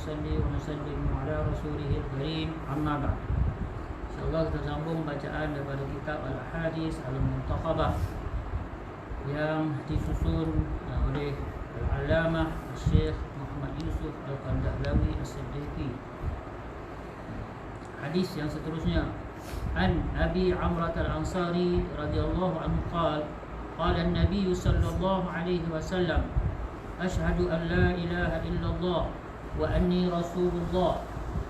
nusalli wa nusallimu ala rasulihil karim, amma ba'd. InsyaAllah kita sambung bacaan daripada kitab Al-Ahadis Al-Muntakhabah yang disusun oleh Al-Allamah Syekh Muhammad Yusuf Al-Qandahlawi As-Siddiqi. Hadis yang seterusnya, An Abi Amrah Al-Ansari radhiyallahu anhu qala qala an-nabiy sallallahu alaihi wasallam ashhadu an la ilaha illallah wa anni rasulullah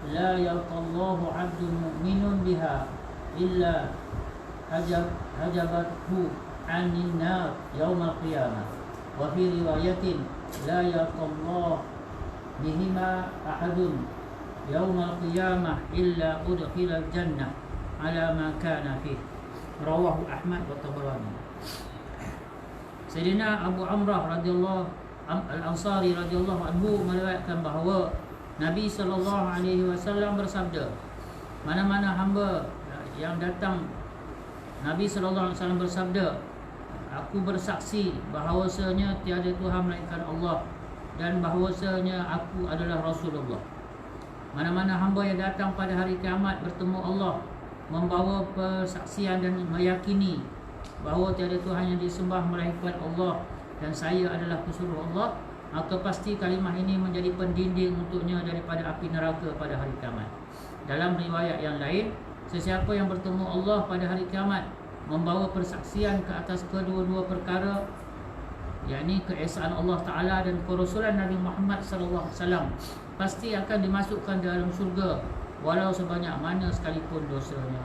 la yalqallahu 'abdun mu'minun biha illa hajabathu 'anil nar yaum al-qiyamah wa fi riwayatin la yalqallahu bihima ahadun yaum al-qiyamah illa udkhila al-jannah ala ma kana fihi. Rawahu Ahmad wa Tabarani. Sayyidina Abu Amrah radhiyallahu Al-Ansari radhiyallahu anhu meriwayatkan bahawa Nabi sallallahu alaihi wasallam bersabda, mana-mana hamba yang datang, Nabi sallallahu alaihi wasallam bersabda, aku bersaksi bahawasanya tiada Tuhan melainkan Allah dan bahawasanya aku adalah Rasulullah. Mana-mana hamba yang datang pada hari kiamat bertemu Allah membawa persaksian dan meyakini bahawa tiada Tuhan yang disembah melainkan Allah dan saya adalah pesuruh Allah, maka pasti kalimah ini menjadi pendinding untuknya daripada api neraka pada hari kiamat. Dalam riwayat yang lain, sesiapa yang bertemu Allah pada hari kiamat membawa persaksian ke atas kedua-dua perkara, yakni keesaan Allah Ta'ala dan kerasulan Nabi Muhammad SAW, pasti akan dimasukkan dalam surga walau sebanyak mana sekalipun dosanya.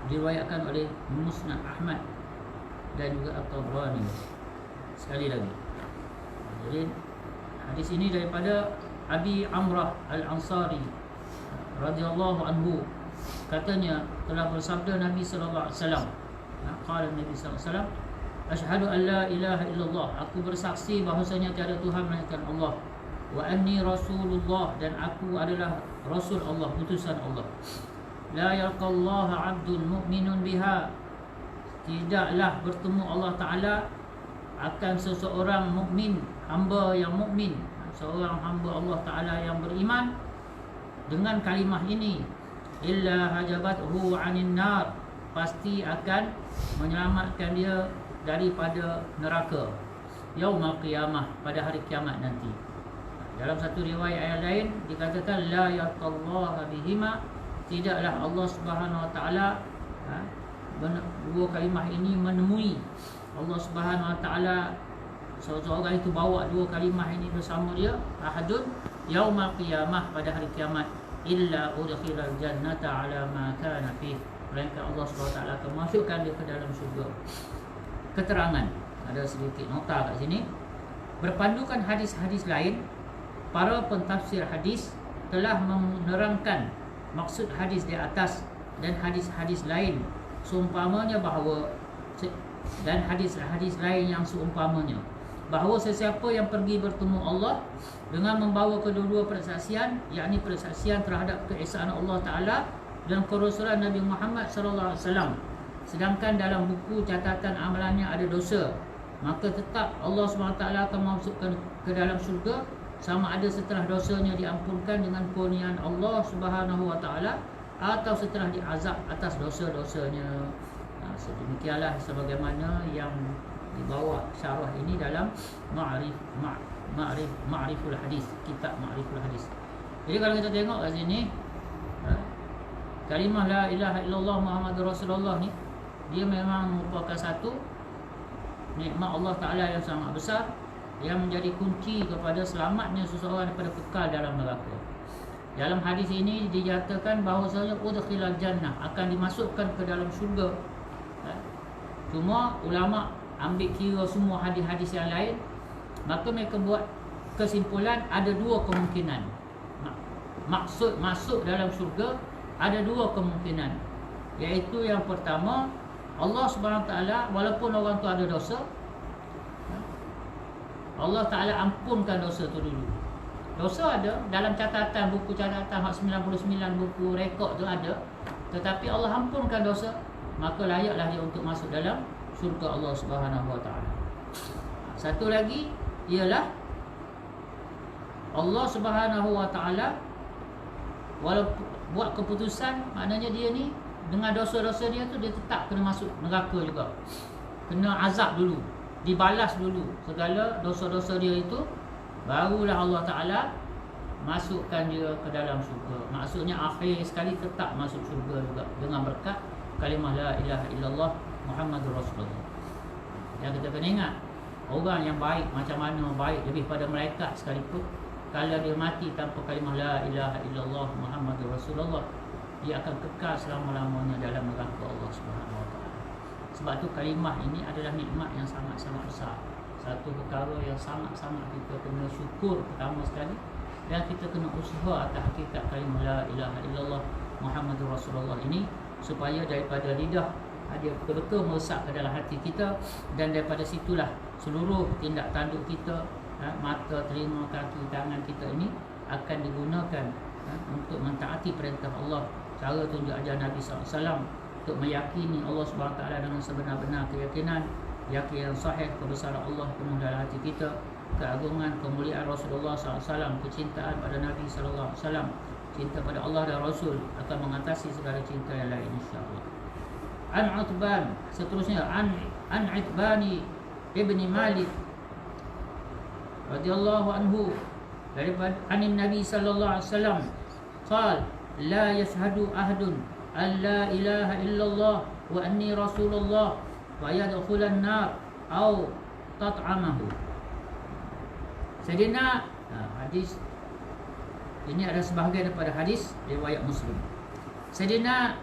Diriwayatkan oleh Musnad Ahmad dan juga At-Tabrani. Sekali lagi, jadi hadis ini daripada Abi Amrah Al-Ansari radhiyallahu anhu, katanya telah bersabda Nabi sallallahu alaihi wasallam, qala Nabi sallallahu alaihi wasallam, asyhadu an la ilaha illallah, aku bersaksi bahawasanya tiada Tuhan melainkan Allah, wa anni rasulullah, dan aku adalah rasul Allah, utusan Allah. La yalqallaha 'abdun mu'minun biha, tidaklah bertemu Allah Ta'ala akan seseorang mukmin, hamba yang mukmin, seorang hamba Allah Ta'ala yang beriman dengan kalimah ini, illa hajabathu 'anil nar, pasti akan menyelamatkan dia daripada neraka yaumul qiyamah, pada hari kiamat nanti. Dalam satu riwayat yang lain dikatakan la yaqallaha bihima, tidaklah Allah Subhanahu Wa Ta'ala, dua kalimah ini menemui Allah Subhanahu Wa Ta'ala, seorang itu bawa dua kalimah ini bersama dia, ahadun yaumul qiyamah, pada hari kiamat, illa udkhilal jannata ala ma kana fihi, melainkan Allah Subhanahu Wa Ta'ala akan masukkan dia ke dalam syurga. Keterangan, ada sedikit nota kat sini. Berpandukan hadis-hadis lain, para pentafsir hadis telah menerangkan maksud hadis di atas dan hadis-hadis lain seumpamanya bahawa, dan hadis-hadis lain yang seumpamanya bahawa sesiapa yang pergi bertemu Allah dengan membawa kedua-dua persaksian, yakni persaksian terhadap keesaan Allah Ta'ala dan kerasulan Nabi Muhammad SAW, sedangkan dalam buku catatan amalannya ada dosa, maka tetap Allah SWT akan memasukkan ke dalam syurga, sama ada setelah dosanya diampunkan dengan kurniaan Allah Subhanahu Wa Ta'ala atau setelah diazab atas dosa-dosanya. Sedemikianlah sebagaimana yang dibawa syarah ini dalam Ma'riful Hadis, kitab Ma'riful Hadis. Jadi kalau kita tengok kat sini, kalimah la ilaha illallah Muhammadur Rasulullah ni, dia memang merupakan satu nikmat Allah Ta'ala yang sangat besar, yang menjadi kunci kepada selamatnya seseorang daripada kekal dalam neraka. Dalam hadis ini dinyatakan bahawasanya udkhilal jannah, akan dimasukkan ke dalam syurga. Cuma ulama ambil kira semua hadis-hadis yang lain, maka mereka buat kesimpulan ada dua kemungkinan. Maksud masuk dalam syurga ada dua kemungkinan, iaitu yang pertama, Allah Subhanahu Taala walaupun orang tu ada dosa, Allah Ta'ala ampunkan dosa tu dulu. Dosa ada dalam catatan, buku catatan 99 buku rekod tu ada, tetapi Allah ampunkan dosa, maka layaklah dia untuk masuk dalam syurga Allah Subhanahu Wa Ta'ala. Satu lagi ialah Allah Subhanahu Wa Taala walaupun buat keputusan, maknanya dia ni dengan dosa-dosa dia tu dia tetap kena masuk neraka juga. Kena azab dulu, dibalas dulu segala dosa-dosa dia itu, barulah Allah Taala masukkan dia ke dalam syurga. Maksudnya akhir sekali tetap masuk syurga juga dengan berkat kalimah la ilaha illallah Muhammadur Rasulullah. Yang kita kena ingat, orang yang baik macam mana baik lebih pada malaikat sekalipun, kalau dia mati tanpa kalimah la ilaha illallah Muhammadur Rasulullah, dia akan kekal selama-lamanya dalam neraka Allah Subhanahu Wa Taala. Sebab tu kalimah ini adalah nikmat yang sangat-sangat besar. Satu perkara yang sangat-sangat kita kena syukur pertama sekali, dan kita kena usaha atas hakikat kalimah la ilaha illallah Muhammadur Rasulullah ini, supaya daripada lidah dia betul-betul meresap ke dalam hati kita, dan daripada situlah seluruh tindak tanduk kita, mata, telinga, kaki, tangan kita ini akan digunakan untuk mentaati perintah Allah, cara tunjuk ajar Nabi SAW, untuk meyakini Allah SWT dengan sebenar-benar keyakinan, yakinan sahih kebesaran Allah penuh dalam hati kita, keagungan, kemuliaan Rasulullah SAW, kecintaan pada Nabi SAW, cinta pada Allah dan Rasul akan mengatasi segala cinta yang lain, insyaAllah. An Utban, seterusnya An Utbani ibni Malik radhiyallahu anhu, daripada anin Nabi sallallahu alaihi wasallam qal la yashhadu ahadun an la ilaha illallah wa anni rasulullah wa yadkhulan nar au tat'amahu. Sayyidina, hadis ini adalah sebahagian daripada hadis riwayat Muslim. Sayyidina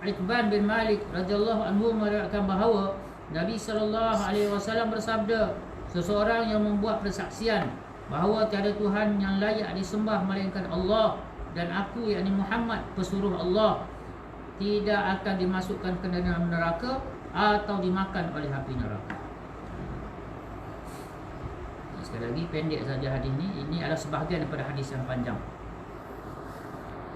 Utban bin Malik radhiyallahu anhu meriwayatkan bahawa Nabi sallallahu alaihi wasallam bersabda, seseorang yang membuat persaksian bahawa tiada Tuhan yang layak disembah melainkan Allah, dan aku yakni Muhammad pesuruh Allah, tidak akan dimasukkan ke dalam neraka atau dimakan oleh api neraka. Sekali lagi pendek saja hadis ini. Ini adalah sebahagian daripada hadis yang panjang.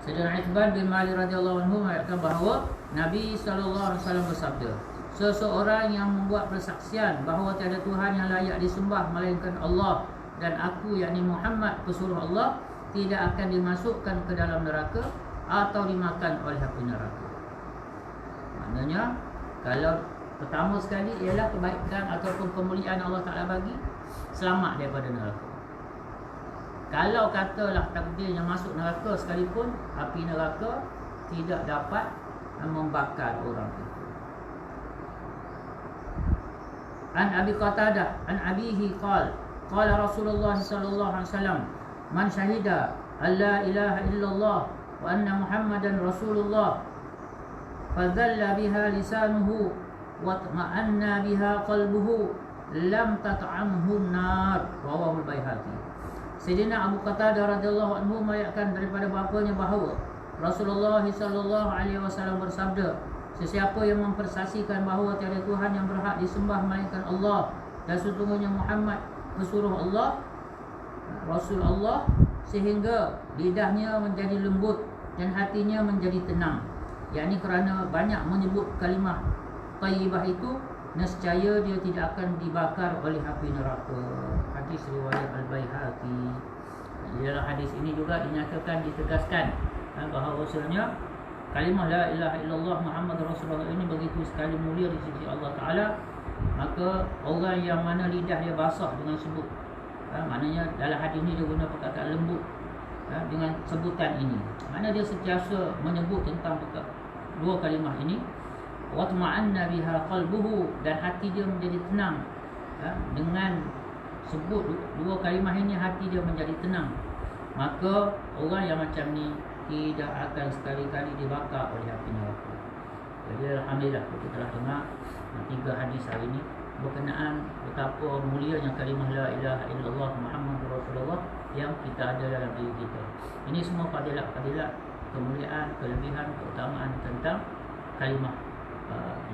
Sayyidina Utban bin Malik radhiyallahu anhu mengatakan bahawa Nabi sallallahu alaihi wasallam bersabda, seseorang yang membuat persaksian bahawa tiada Tuhan yang layak disembah melainkan Allah, dan aku yakni Muhammad pesuruh Allah, tidak akan dimasukkan ke dalam neraka atau dimakan oleh api neraka. Maknanya, kalau pertama sekali ialah kebaikan ataupun kemuliaan Allah Ta'ala bagi, selamat daripada neraka. Kalau katalah takdirnya masuk neraka sekalipun, api neraka tidak dapat membakar orang itu. An Abi Qatadah an abihi qala qala Rasulullah sallallahu alaihi wasallam, man syahida an la ilaha illallah wa anna Muhammadan Rasulullah fadhalla biha lisanuhu wa tma'anna biha qalbuhu lam tat'amhu an-nar, rawahu al-Baihaqi. Sayyidina Abu Qatadah radhiyallahu anhu meriwayatkan daripada bapanya bahawa Rasulullah sallallahu alaihi wasallam bersabda, sesiapa yang mempersaksikan bahawa tiada Tuhan yang berhak disembah melainkan Allah, dan sesungguhnya Muhammad pesuruh Allah, Rasul Allah, sehingga lidahnya menjadi lembut dan hatinya menjadi tenang, yakni kerana banyak menyebut kalimah thayyibah itu, nescaya dia tidak akan dibakar oleh api neraka. Hadis riwayat Al-Baihaqi. Di dalam hadis ini juga dinyatakan, ditegaskan bahawasanya kalimah la ilaha illallah Muhammad Rasulullah ini begitu sekali mulia di sisi Allah Ta'ala. Maka orang yang mana lidah dia basah dengan sebut, maknanya dalam hadis ini dia guna perkataan lembut dengan sebutan ini, maknanya dia sentiasa menyebut tentang dua kalimah ini. Wa tma'anna biha qalbuhu, dan hati dia menjadi tenang dengan sebut dua kalimah ini, hati dia menjadi tenang. Maka orang yang macam ni tidak akan sekali-kali dibakar oleh api neraka. Jadi alhamdulillah kita telah dengar 3 hadis hari ini berkenaan betapa mulianya kalimah la ilaha illallah Muhammadur Rasulullah yang kita ada dalam diri kita. Ini semua fadilat-fadilat, kemuliaan, kelebihan, keutamaan tentang kalimah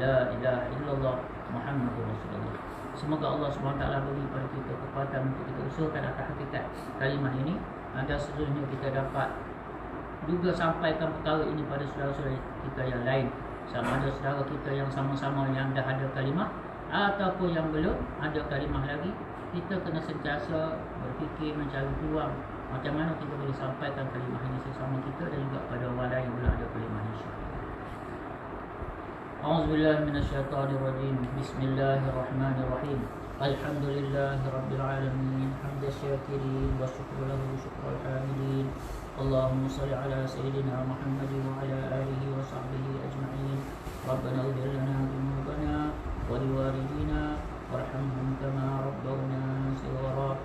la ilaha illallah Muhammadur Rasulullah. Semoga Allah SWT beri pada kita kekuatan untuk kita usahakan atas hakikat kalimah ini, agar seluruhnya kita dapat juga sampaikan perkara ini pada saudara-saudara kita yang lain, sama ada saudara kita yang sama-sama yang dah ada kalimah ataupun yang belum ada kalimah lagi. Kita kena sentiasa berfikir, mencari peluang macam mana kita boleh sampaikan kalimah ini sesama kita dan juga pada orang lain pula ada kalimah insya-Allah. A'udzubillahi minasyaitonirrajim. Bismillahirrahmanirrahim. Alhamdulillahirabbil alamin. Hamdas syakirin wa syukru lahu syukrul hamidin. Allahumma shalli ala sayyidina Muhammad wa ala alihi wa sahbihi ajma'in. Rabbana ighfir lana dhunubana wa liwalidina warhamhum kama rabbawna shighara.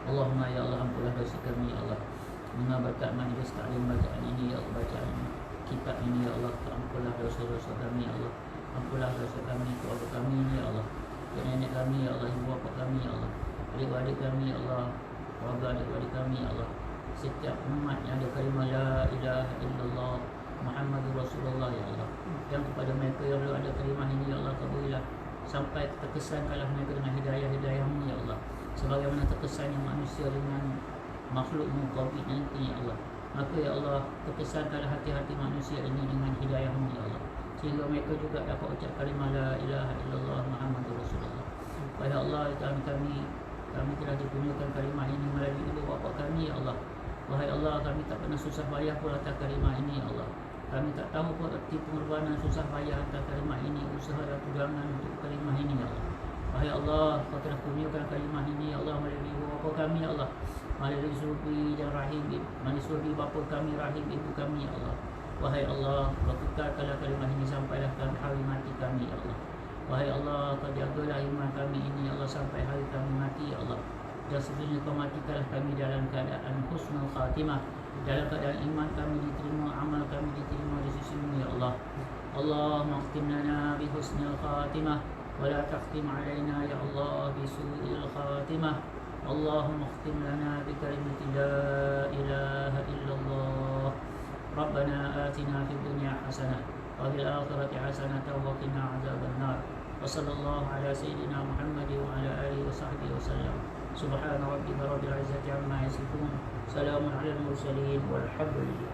Allahumma ya Allah, ampunlah dosa kami ya Allah. Dengan berkat majlis taklim bacaan ini ya Allah, bacaan kitab ini ya Allah, ampunlah dosa-dosa kami ya Allah. Ampunlah dosa kami, keluarga kami ini ya Allah, nenek kami ya Allah, ibu bapa kami ya Allah, adik-adik kami ya Allah, keluarga adik-adik kami ya Allah. Setiap umat yang ada kalimah la ilaha illallah Muhammadur Rasulullah ya Allah, yang kepada mereka yang belum ada kalimah ini ya Allah, kabullah sampai terkesankanlah mereka dengan hidayah-hidayah-Mu ya Allah, sebagaimana terkesannya manusia dengan makhlukmu COVID-19 ya Allah. Maka ya Allah, terkesankanlah hati-hati manusia ini dengan hidayah-Mu ya Allah, sehingga mereka juga dapat ucap kalimah la ilaha illallah Muhammadur Rasulullah. Wahai Allah, kami telah dikurniakan kalimah ini melalui ibu bapa kami ya Allah. Wahai Allah, kami tak pernah susah payah pun atas kalimah ini ya Allah. Kami tak tahu pun erti pengorbanan susah payah atas kalimah ini, usaha dan perjuangan untuk kalimah ini ya Allah. Wahai Allah, Kau telah kurniakan kalimah ini ya Allah melalui ibu bapa kami ya Allah, melalui Zubi dan Rahim, melalui Zubi bapa kami, Rahim ibu kami ya Allah. Wahai Allah, Kau kekalkanlah kalimah ini sampailah kami hari mati kami ya Allah. Wahai Allah, Kau jagalah iman kami ini ya Allah sampai hari kami mati ya Allah. Dan sebenarnya Kau matikanlah kami dalam keadaan husnul khatimah, dalam keadaan iman kami diterima, amal kami diterima di sisi-Mu ya Allah. Allahumma khtim lana bi husnil khatimah wa la takhtim alaina ya Allah bi su'il khatimah. Allahumma khtim lana bi kalimati la ilaha illallah. Rabbana atina fid dunya hasanah wa fil akhirati hasanah wa qina adzaban nar. Wa sallallahu ala sayyidina Muhammad wa ala alihi wa sahbihi wa sallam. Subhana rabbika rabbil izzati amma yasifun. Salamun alal mursalin walhamdulillah.